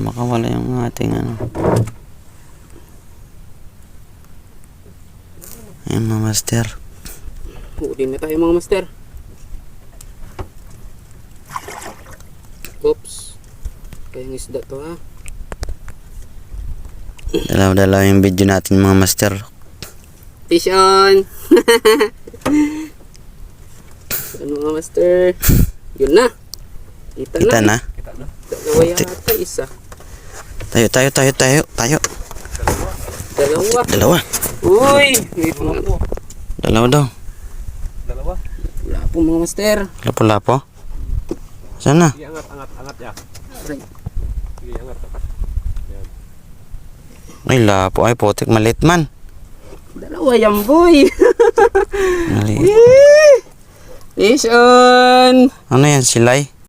Makawala yung ating ano. Ayan mga master. Huli na tayo mga master. Oops. Kayang isda to ha. Dalaw-dalaw yung video natin mga master. Fish on! Ano mga master? Yun na. Kita na. Dalawa yata isa. Tayo. Dalawa. Uy! May mga po. Dalawa daw. Wala po mga master. Lapo-lapo. Saan na? Angat ya. Aray. Sige, angat. Ay, lapo. Ay, putik. Malit man. Dalawa yan boy. Maliit. Fish on! Ano yan? Silay?